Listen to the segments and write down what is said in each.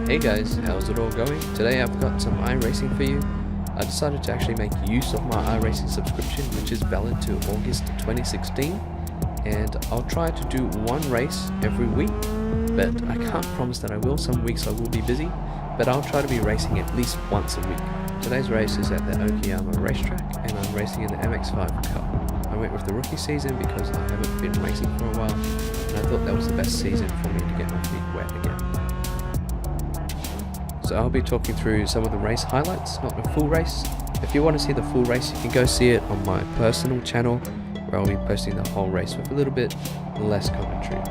Hey guys, how's it all going? Today I've got some iRacing for you. I decided to actually make use of my iRacing subscription, which is valid to August 2016, and I'll try to do one race every week, but I can't promise that I will. Some weeks I will be busy, but I'll try to be racing at least once a week. Today's race is at the Okayama racetrack, and I'm racing in the MX5 Cup. I went with the rookie season because I haven't been racing for a while, and I thought that was the best season for me to get my feet wet again. So I'll be talking through some of the race highlights, not the full race. If you want to see the full race, you can go see it on my personal channel, where I'll be posting the whole race with a little bit less commentary.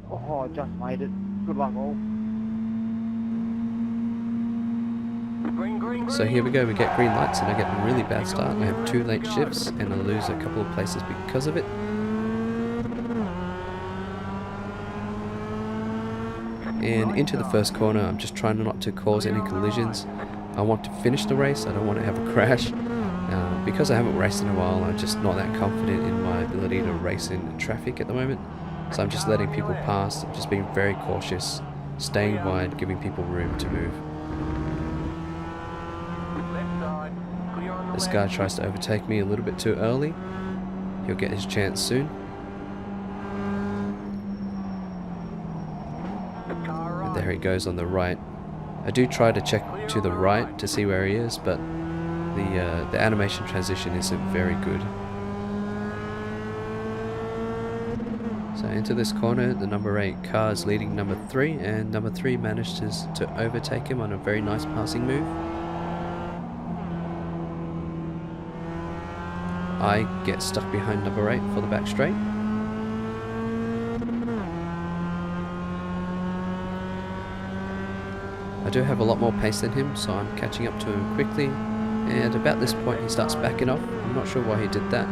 Oh, just made it. Good luck all. So here we go, we get green lights and I get a really bad start. I have 2 late shifts and I lose a couple of places because of it. And into the first corner, I'm just trying not to cause any collisions. I want to finish the race, I don't want to have a crash. Because I haven't raced in a while, I'm just not that confident in my ability to race in traffic at the moment. So I'm just letting people pass, I'm just being very cautious, staying wide, giving people room to move. This guy tries to overtake me a little bit too early. He'll get his chance soon. And there he goes on the right. I do try to check to the right to see where he is, but the animation transition isn't very good. So into this corner, the number 8 car is leading number 3, and number 3 manages to overtake him on a very nice passing move. I get stuck behind number 8 for the back straight. I do have a lot more pace than him, so I'm catching up to him quickly, and about this point he starts backing off. I'm not sure why he did that.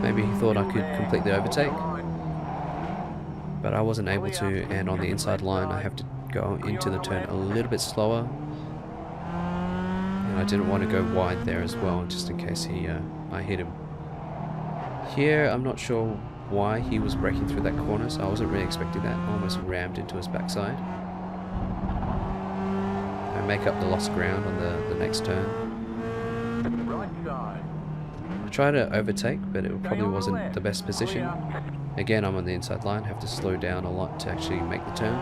Maybe he thought I could complete the overtake, but I wasn't able to, and on the inside line I have to go into the turn a little bit slower, and I didn't want to go wide there as well, just in case I hit him. Here, I'm not sure why he was breaking through that corner, so I wasn't really expecting that. I almost rammed into his backside. I make up the lost ground on the next turn. I try to overtake, but it probably wasn't the best position. Again, I'm on the inside line, have to slow down a lot to actually make the turn.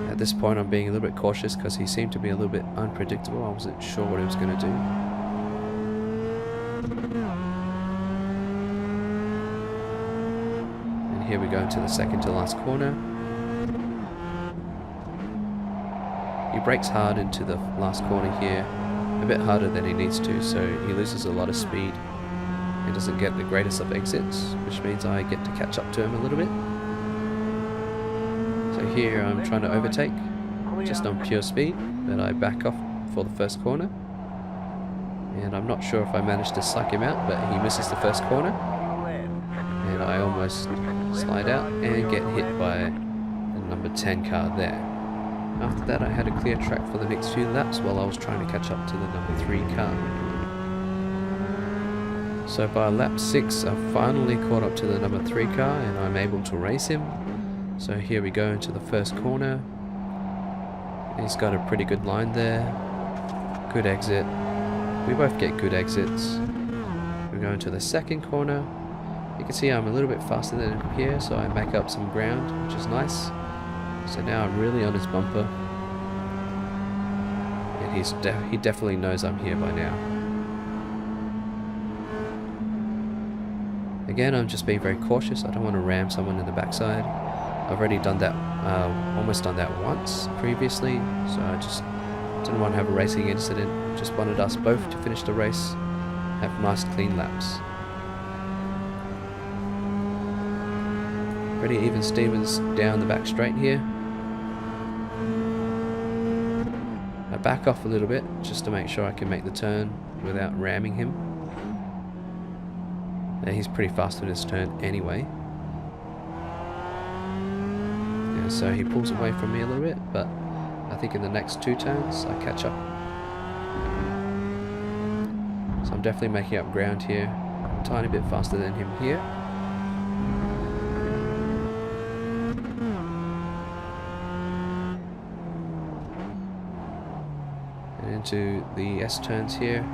At this point, I'm being a little bit cautious because he seemed to be a little bit unpredictable. I wasn't sure what he was going to do. And here we go into the second to last corner. He brakes hard into the last corner here, a bit harder than he needs to, so he loses a lot of speed. He doesn't get the greatest of exits, which means I get to catch up to him a little bit. So here I'm trying to overtake, just on pure speed, but I back off for the first corner. And I'm not sure if I managed to psych him out, but he misses the first corner. And I almost slide out and get hit by the number 10 car there. After that I had a clear track for the next few laps while I was trying to catch up to the number 3 car. So by lap 6 I've finally caught up to the number 3 car and I'm able to race him. So here we go into the first corner. He's got a pretty good line there. Good exit. We both get good exits. We go into the second corner. You can see I'm a little bit faster than him here, so I make up some ground, which is nice. So now I'm really on his bumper. And he definitely knows I'm here by now. Again, I'm just being very cautious. I don't want to ram someone in the backside. I've already done that, almost done that once previously, so I just didn't want to have a racing incident. Just wanted us both to finish the race, have nice clean laps. Pretty even Stevens down the back straight here. I back off a little bit just to make sure I can make the turn without ramming him. And he's pretty fast with his turn anyway. Yeah, so he pulls away from me a little bit, but I think in the next 2 turns I catch up. So I'm definitely making up ground here. I'm a tiny bit faster than him here. And into the S turns here.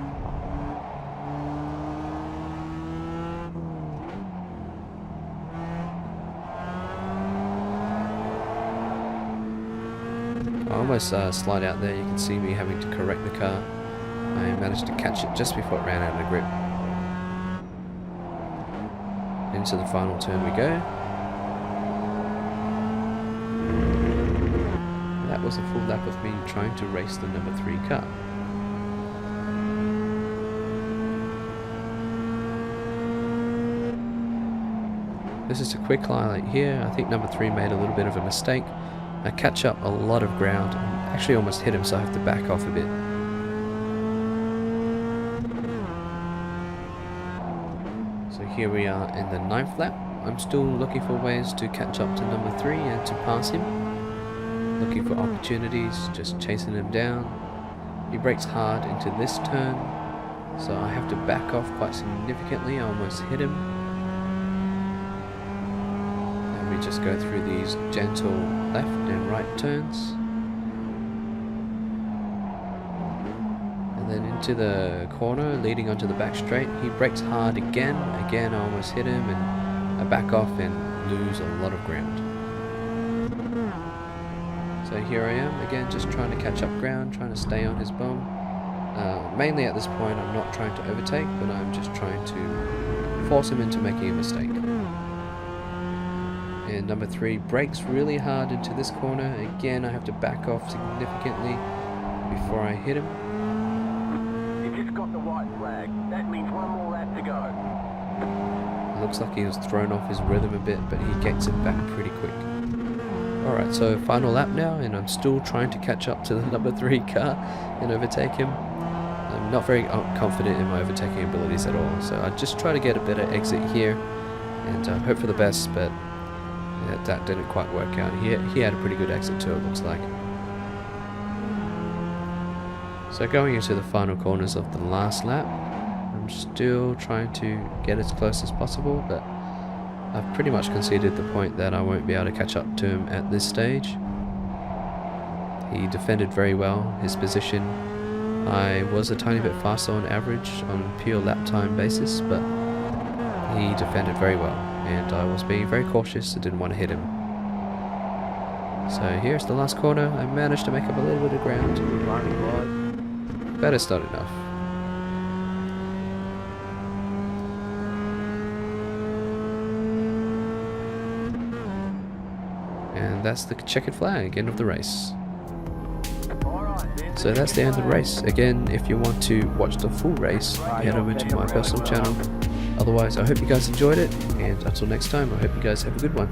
I almost slide out there. You can see me having to correct the car. I managed to catch it just before it ran out of grip. Into the final turn we go. That was a full lap of me trying to race the number 3 car. This is a quick highlight here. I think number 3 made a little bit of a mistake. I catch up a lot of ground and actually almost hit him, so I have to back off a bit. So here we are in the 9th lap. I'm still looking for ways to catch up to number 3 and to pass him. Looking for opportunities, just chasing him down. He brakes hard into this turn, so I have to back off quite significantly. I almost hit him. And we just go through these gentle left and right turns. And then into the corner leading onto the back straight. He brakes hard again. Again, I almost hit him, and I back off and lose a lot of ground. So here I am again, just trying to catch up ground, trying to stay on his bum. Mainly at this point I'm not trying to overtake, but I'm just trying to force him into making a mistake. And number 3 brakes really hard into this corner. Again, I have to back off significantly before I hit him. You just got the white flag. That means one more lap to go. It looks like he was thrown off his rhythm a bit, but he gets it back pretty quick. Alright, so final lap now, and I'm still trying to catch up to the number 3 car and overtake him. I'm not very confident in my overtaking abilities at all, so I just try to get a better exit here and hope for the best, but that didn't quite work out. He had a pretty good exit too, it looks like. So going into the final corners of the last lap, I'm still trying to get as close as possible, but I've pretty much conceded the point that I won't be able to catch up to him at this stage. He defended very well his position. I was a tiny bit faster on average on pure lap time basis, but he defended very well, and I was being very cautious. I didn't want to hit him. So here's the last corner. I managed to make up a little bit of ground. But it's not enough. And that's the checkered flag, end of the race. So that's the end of the race. Again, if you want to watch the full race, head over to my personal channel. Otherwise, I hope you guys enjoyed it, and until next time, I hope you guys have a good one.